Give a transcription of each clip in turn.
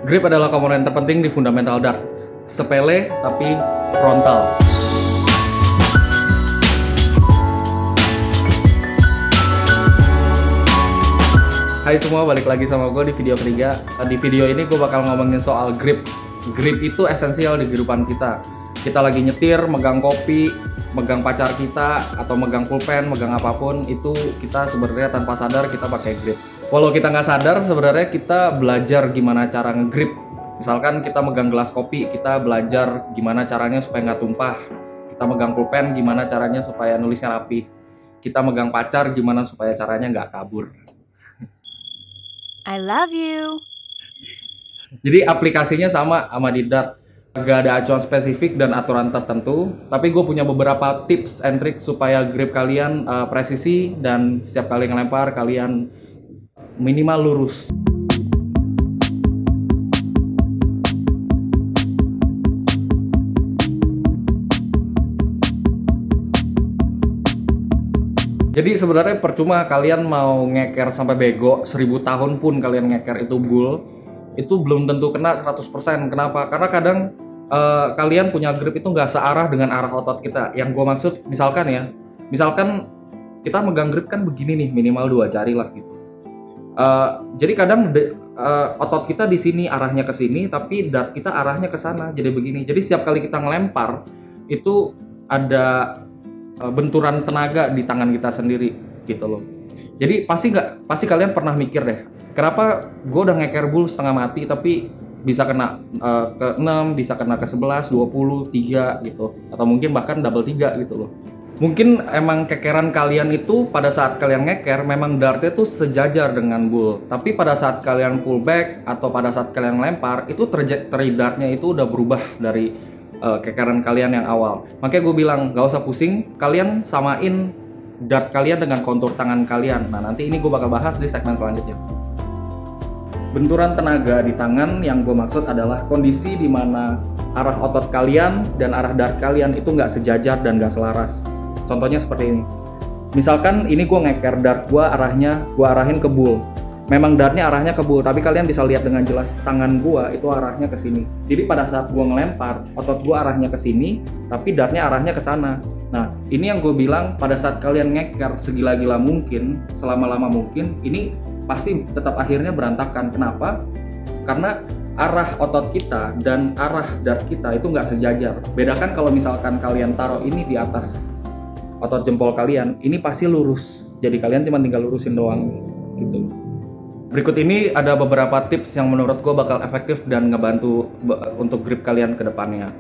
Grip adalah komponen terpenting di fundamental dart. Sepele tapi frontal. Hai semua, balik lagi sama gue di video ketiga. Di video ini gue bakal ngomongin soal grip. Grip itu esensial di kehidupan kita. Kita lagi nyetir, megang kopi, megang pacar kita, atau megang pulpen, megang apapun, itu kita sebenarnya tanpa sadar kita pakai grip. Walau kita nggak sadar, sebenarnya kita belajar gimana cara ngegrip. Misalkan kita megang gelas kopi, kita belajar gimana caranya supaya nggak tumpah. Kita megang pulpen, gimana caranya supaya nulisnya rapi. Kita megang pacar, gimana supaya caranya nggak kabur. I love you. Jadi aplikasinya sama di dart. Gak ada acuan spesifik dan aturan tertentu, tapi gue punya beberapa tips and trick supaya grip kalian presisi dan setiap kali ngelempar kalian minimal lurus. Jadi sebenarnya percuma kalian mau ngeker sampai bego 1000 tahun pun kalian ngeker itu bull, itu belum tentu kena 100%. Kenapa? Karena kadang kalian punya grip itu nggak searah dengan arah otot kita. Yang gue maksud misalkan kita megang grip kan begini nih, minimal 2 jari lah gitu. Jadi kadang otot kita di sini arahnya ke sini, tapi dart kita arahnya ke sana, jadi begini. Jadi setiap kali kita ngelempar itu ada benturan tenaga di tangan kita sendiri gitu loh. Jadi pasti kalian pernah mikir deh, kenapa gue udah ngeker bull setengah mati tapi bisa kena ke 6, bisa kena ke 11, 20, 3 gitu, atau mungkin bahkan double 3 gitu loh. Mungkin emang kekeran kalian itu pada saat kalian ngeker memang dartnya tuh sejajar dengan bull, tapi pada saat kalian pull back atau pada saat kalian lempar itu trajectory dartnya itu udah berubah dari kekeran kalian yang awal. Makanya gue bilang gak usah pusing, kalian samain dart kalian dengan kontur tangan kalian. Nah nanti ini gue bakal bahas di segmen selanjutnya. Benturan tenaga di tangan yang gue maksud adalah kondisi di mana arah otot kalian dan arah dart kalian itu nggak sejajar dan nggak selaras. Contohnya seperti ini. Misalkan ini gue ngeker dart gue arahin ke bull. Memang dartnya arahnya ke bull, tapi kalian bisa lihat dengan jelas tangan gue itu arahnya ke sini. Jadi pada saat gue ngelempar, otot gue arahnya ke sini, tapi dartnya arahnya ke sana. Nah, ini yang gue bilang pada saat kalian ngeker segila-gila mungkin, selama-lama mungkin, ini pasti tetap akhirnya berantakan. Kenapa? Karena arah otot kita dan arah dart kita itu nggak sejajar. Bedakan kalau misalkan kalian taruh ini di atas otot jempol kalian, ini pasti lurus. Jadi kalian cuma tinggal lurusin doang gitu. Berikut ini ada beberapa tips yang menurut gue bakal efektif dan ngebantu untuk grip kalian ke depannya.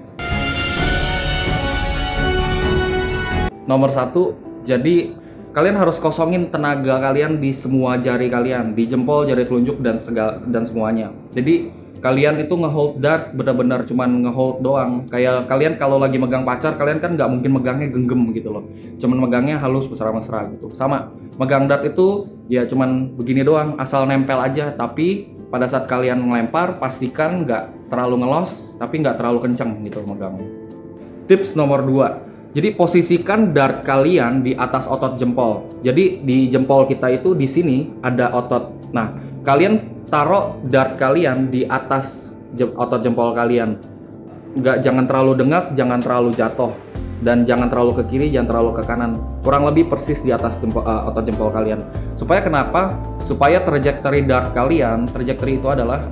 Nomor 1, jadi kalian harus kosongin tenaga kalian di semua jari kalian, di jempol, jari telunjuk dan semuanya. Jadi kalian itu ngehold dart benar-benar cuman ngehold doang. Kayak kalian kalau lagi megang pacar, kalian kan nggak mungkin megangnya genggam gitu loh. Cuman megangnya halus, mesra-mesra gitu. Sama megang dart itu ya cuman begini doang, asal nempel aja. Tapi pada saat kalian ngelempar pastikan nggak terlalu ngelos, tapi nggak terlalu kenceng gitu megangnya. Tips nomor 2. Jadi posisikan dart kalian di atas otot jempol. Jadi di jempol kita itu di sini ada otot. Nah, kalian taruh dart kalian di atas otot jempol kalian. Jangan terlalu dengak, jangan terlalu jatuh, dan jangan terlalu ke kiri, jangan terlalu ke kanan. Kurang lebih persis di atas otot jempol kalian. Supaya kenapa? Supaya trajectory dart kalian, trajectory itu adalah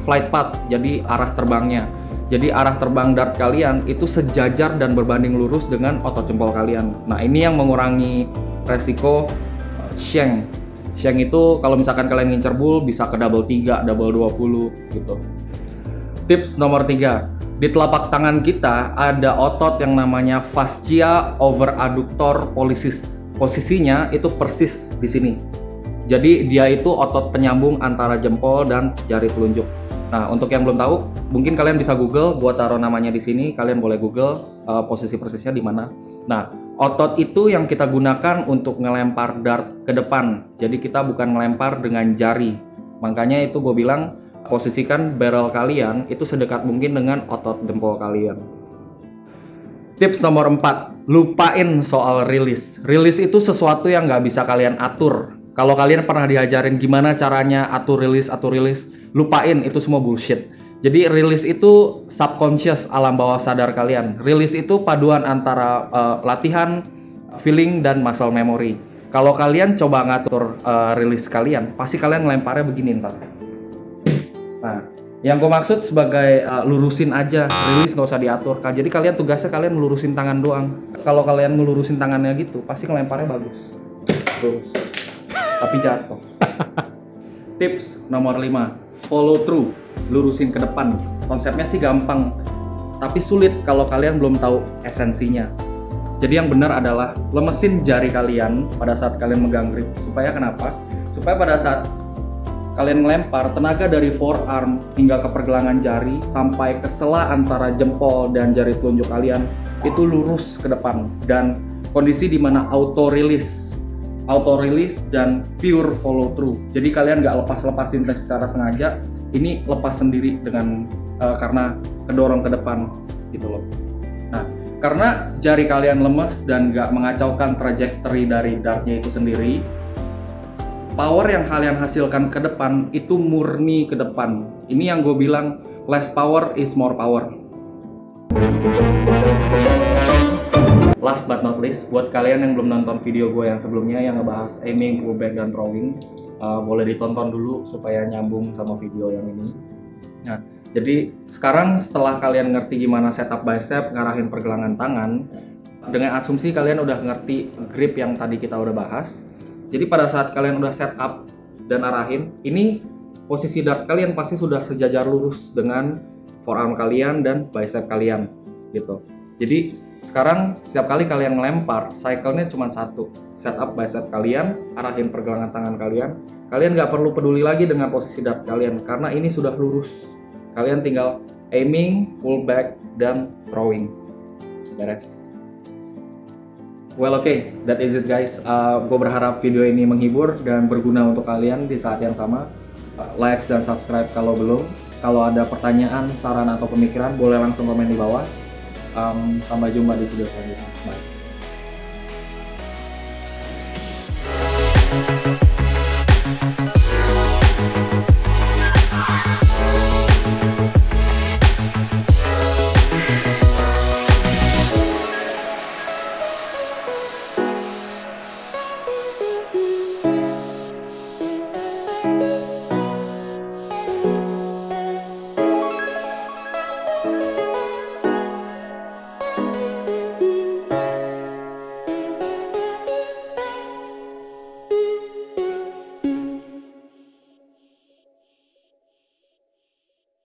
flight path, jadi arah terbangnya. Jadi arah terbang dart kalian itu sejajar dan berbanding lurus dengan otot jempol kalian. Nah ini yang mengurangi resiko shank. Shank itu kalau misalkan kalian ngincer bull bisa ke double 3, double 20 gitu. Tips nomor 3. Di telapak tangan kita ada otot yang namanya fascia over adductor pollicis. Posisinya itu persis di sini. Jadi dia itu otot penyambung antara jempol dan jari telunjuk. Nah, untuk yang belum tahu, mungkin kalian bisa Google, gua taruh namanya di sini, kalian boleh Google posisi persisnya di mana. Nah, otot itu yang kita gunakan untuk ngelempar dart ke depan. Jadi kita bukan ngelempar dengan jari. Makanya itu gue bilang posisikan barrel kalian itu sedekat mungkin dengan otot jempol kalian. Tips nomor 4, lupain soal rilis. Rilis itu sesuatu yang nggak bisa kalian atur. Kalau kalian pernah diajarin gimana caranya atur rilis, lupain itu semua bullshit. Jadi release itu subconscious, alam bawah sadar kalian. Release itu paduan antara latihan, feeling, dan muscle memory. Kalau kalian coba ngatur release kalian, pasti kalian ngelemparnya begini ntar. Nah, yang gue maksud sebagai lurusin aja, release nggak usah diatur. Jadi kalian tugasnya kalian melurusin tangan doang. Kalau kalian melurusin tangannya gitu, pasti ngelemparnya bagus. Terus, tapi jatuh. Tips nomor 5, follow through, lurusin ke depan. Konsepnya sih gampang, tapi sulit kalau kalian belum tahu esensinya. Jadi yang benar adalah lemesin jari kalian pada saat kalian megang grip. Supaya kenapa? Supaya pada saat kalian ngelempar, tenaga dari forearm hingga ke pergelangan jari sampai ke sela antara jempol dan jari telunjuk kalian itu lurus ke depan, dan kondisi dimana auto release dan pure follow through. Jadi kalian nggak lepasin secara sengaja, ini lepas sendiri dengan karena kedorong ke depan gitu loh. Nah, karena jari kalian lemes dan nggak mengacaukan trajectory dari dartnya itu sendiri, power yang kalian hasilkan ke depan itu murni ke depan. Ini yang gue bilang, less power is more power. Last but not least, buat kalian yang belum nonton video gue yang sebelumnya yang ngebahas aiming, pullback, dan throwing, boleh ditonton dulu supaya nyambung sama video yang ini. Nah, jadi sekarang setelah kalian ngerti gimana setup bicep, ngarahin pergelangan tangan, dengan asumsi kalian udah ngerti grip yang tadi kita udah bahas. Jadi pada saat kalian udah setup dan arahin, ini posisi dart kalian pasti sudah sejajar lurus dengan forearm kalian dan bicep kalian gitu. Jadi sekarang setiap kali kalian ngelempar, cycle-nya cuma satu. Setup bicep kalian, arahin pergelangan tangan kalian. Kalian nggak perlu peduli lagi dengan posisi dart kalian karena ini sudah lurus. Kalian tinggal aiming, pull back, dan throwing. Beres. Well, okay, that is it guys. Gue berharap video ini menghibur dan berguna untuk kalian di saat yang sama. Like dan subscribe kalau belum. Kalau ada pertanyaan, saran, atau pemikiran, boleh langsung komen di bawah. Sampai jumpa di video selanjutnya. Bye.